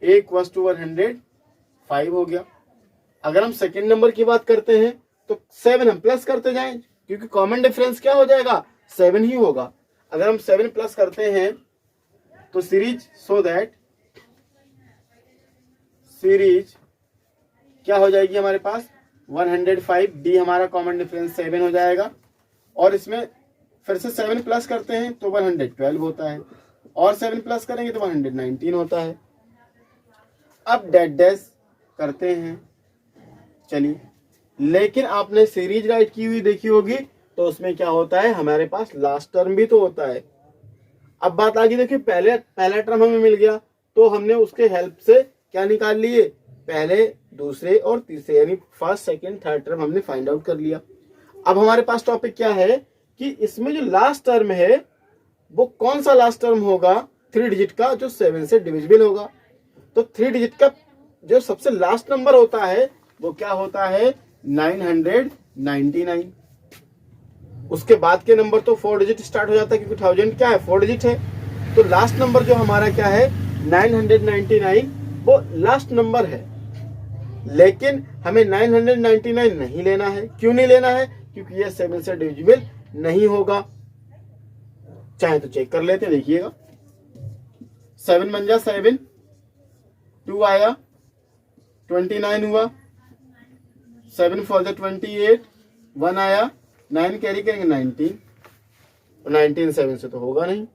इक्वल्स टू 105 हो गया। अगर हम सेकेंड नंबर की बात करते हैं तो 7 हम प्लस करते जाएं, क्योंकि कॉमन डिफरेंस क्या हो जाएगा, 7 ही होगा। अगर हम 7 प्लस करते हैं तो सीरीज सो दैट सीरीज क्या हो जाएगी हमारे पास, 105 डी हमारा कॉमन डिफरेंस 7 हो जाएगा। और इसमें फिर से 7 प्लस करते हैं तो 112 होता है, और 7 प्लस करेंगे तो 119 होता है। अब डैश डैश करते हैं, चलिए, लेकिन आपने सीरीज राइट की हुई देखी होगी तो उसमें क्या होता है, हमारे पास लास्ट टर्म भी तो होता है। अब बात आ गई, देखिए पहला टर्म हमें मिल गया तो हमने उसके हेल्प से क्या निकाल लिए, पहले दूसरे और तीसरे, यानी फर्स्ट सेकंड थर्ड टर्म हमने फाइंड आउट कर लिया। अब हमारे पास टॉपिक क्या है कि इसमें जो लास्ट टर्म है वो कौन सा लास्ट टर्म होगा 3 डिजिट का जो 7 से डिविजिबल होगा। तो 3 डिजिट का जो सबसे लास्ट नंबर होता है वो क्या होता है, 999। उसके बाद के नंबर तो 4 डिजिट स्टार्ट हो जाता है, क्योंकि 1000 क्या है, 4 डिजिट है। तो लास्ट नंबर जो हमारा क्या है 999, वो लास्ट नंबर है। लेकिन हमें 999 नहीं लेना है। क्यों नहीं लेना है, क्योंकि ये 7 से डिविजिबल नहीं होगा। चाहे तो चेक कर लेते हैं, देखिएगा 7 बन जा 7, 2 आया 29 हुआ, 7 4 जा 28, 1 आया 9 कैरी करेंगे 19, 19 7 से तो होगा नहीं,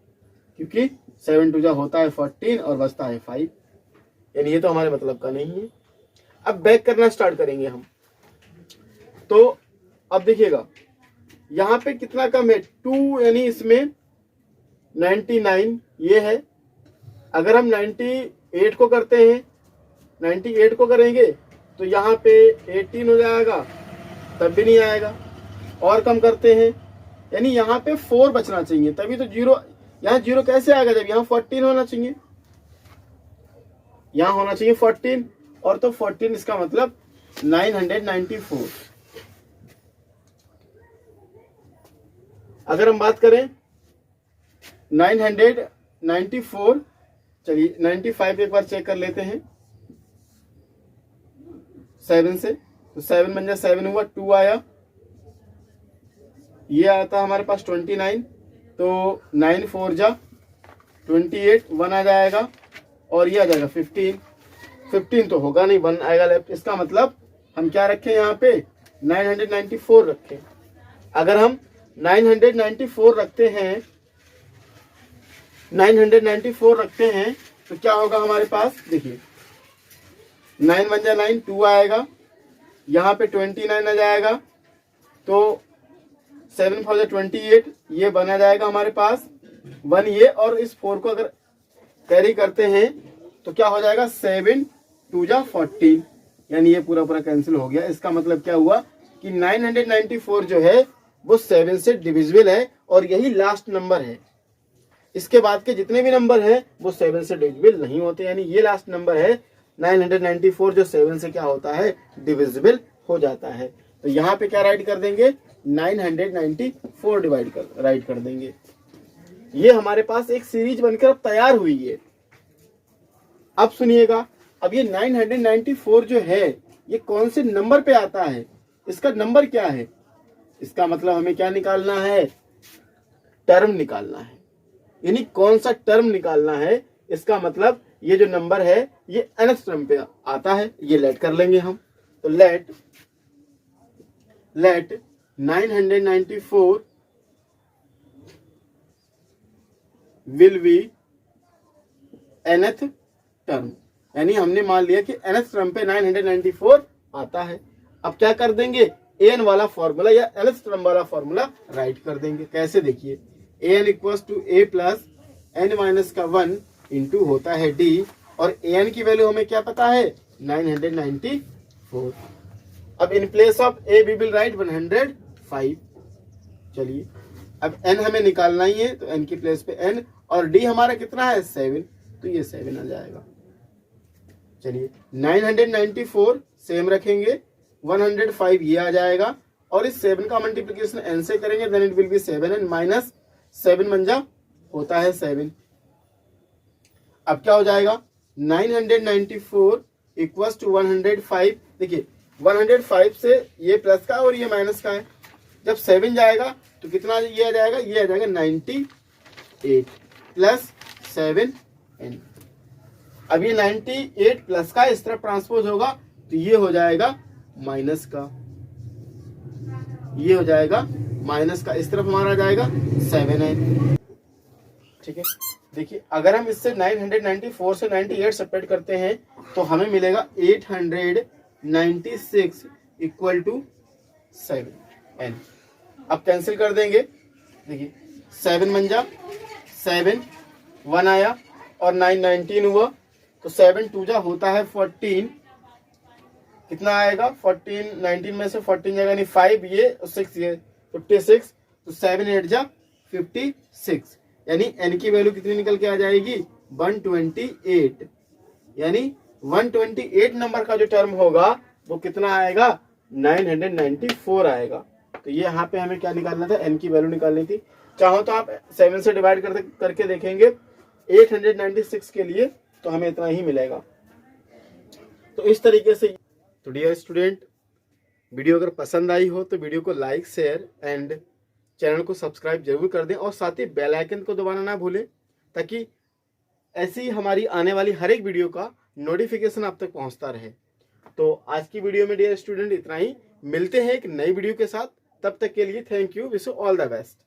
क्योंकि 7 2 जा होता है 14 और बचता है 5, यानी ये तो हमारे मतलब का नहीं है। अब बैक करना स्टार्ट करेंगे हम। तो अब देखिएगा यहाँ पे कितना कम है, 2, यानी इसमें 99 ये है। अगर हम 98 को करते हैं, 98 को करेंगे तो यहाँ पे 18 हो जाएगा, तब भी नहीं आएगा। और कम करते हैं, यानी यहाँ पे 4 बचना चाहिए, तभी तो 0, यहाँ 0 कैसे आएगा जब यहाँ 14 होना चाहिए, यहाँ होना चाहिए 14, और तो 14 इसका मतलब 994। अगर हम बात करें 994, चलिए 95 एक बार चेक कर लेते हैं 7 से, तो 7 बन जाए 7 हुआ, 2 आया, ये आता हमारे पास 29, तो 9 4 जा 28, 1 आ जाएगा और ये आ जाएगा 15 तो होगा नहीं, 1 आएगा लेफ्ट। इसका मतलब हम क्या रखें यहाँ पे 994 रखें। अगर हम 994 रखते हैं, 994 रखते हैं तो क्या होगा हमारे पास, देखिए 9 बन जाए 9, 2 आएगा, यहाँ पे 29 आ जाएगा, तो 7 4 28, ये बना जाएगा हमारे पास 1 ये, और इस 4 को अगर कैरी करते हैं तो क्या हो जाएगा 7 2 जा 14, यानी ये पूरा पूरा कैंसिल हो गया। इसका मतलब क्या हुआ कि 994 जो है वो 7 से डिविजिबल है और यही लास्ट नंबर है। इसके बाद के जितने भी नंबर हैं वो 7 से डिविजिबल नहीं होते, यानी ये लास्ट नंबर है 994 जो 7 से क्या होता है, डिविजिबल हो जाता है। तो यहाँ पे क्या राइट कर देंगे, 994 राइट कर देंगे। ये हमारे पास एक सीरीज बनकर अब तैयार हुई है। अब सुनिएगा, अब ये 994 जो है ये कौन से नंबर पे आता है, इसका नंबर क्या है, इसका मतलब हमें क्या निकालना है, टर्म निकालना है, यानी कौन सा टर्म निकालना है। इसका मतलब ये जो नंबर है ये nth टर्म पे आता है, ये लेट कर लेंगे हम। तो let 994 will be nth term, यानी हमने मान लिया कि nth टर्म पे 994 आता है। अब क्या कर देंगे, an वाला फॉर्मूला या nth टर्म वाला फॉर्मूला राइट कर देंगे। कैसे, देखिए an equals to a plus n minus का 1 इंटू होता है d, और an की वैल्यू हमें क्या पता है 994। अब in place of a we will write 105। चलिए अब n हमें निकालना ही है, तो n की प्लेस पे n, और d हमारा कितना है 7, तो ये 7 आ जाएगा। चलिए 994 सेम रखेंगे, 105 ये आ जाएगा, और इस 7 का मल्टीप्लिकेशन n से करेंगे, then it will be 7n minus 7 बन जा होता है 7। अब क्या हो जाएगा 994 इक्वल्स टू 105। देखिए 105 से ये प्लस का और ये माइनस का है, जब 7 जाएगा तो कितना ये आ जाएगा, ये आ जाएगा 98 प्लस 7n। अब ये 98 प्लस का इस तरफ ट्रांसपोज होगा तो ये हो जाएगा माइनस का, ये हो जाएगा माइनस का, इस तरफ हमारा आ जाएगा 7n। ठीक है, देखिए अगर हम इससे 994 से 98 सेपरेट करते हैं तो हमें मिलेगा 896 इक्वल टू 7n। अब कैंसिल कर देंगे, देखिए 7 बन जा 7, 1 आया और 9 19 हुआ, तो 7 2 जा होता है 14, कितना आएगा 14, 19 में से 14 जाएगा, यानी 5 ये और 6 ये 56, तो 7 8 जा 56, यानी n की वैल्यू कितनी निकल के आ जाएगी 128, यानी 128 नंबर का जो टर्म होगा वो कितना आएगा 994 आएगा। तो ये यहाँ पे हमें क्या निकालना था, n की वैल्यू निकालनी थी। चाहो तो आप 7 से डिवाइड करके देखेंगे 896 के लिए, तो हमें इतना ही मिलेगा। तो इस तरीके से। तो डियर स्टूडेंट, वीडियो अगर पसंद आई हो तो वीडियो को लाइक शेयर एंड चैनल को सब्सक्राइब जरूर कर दें, और साथ ही बेल आइकन को दबाना ना भूलें, ताकि ऐसी हमारी आने वाली हर एक वीडियो का नोटिफिकेशन आप तक पहुंचता रहे। तो आज की वीडियो में डियर स्टूडेंट इतना ही, मिलते हैं एक नई वीडियो के साथ, तब तक के लिए thank you, wish you all the best.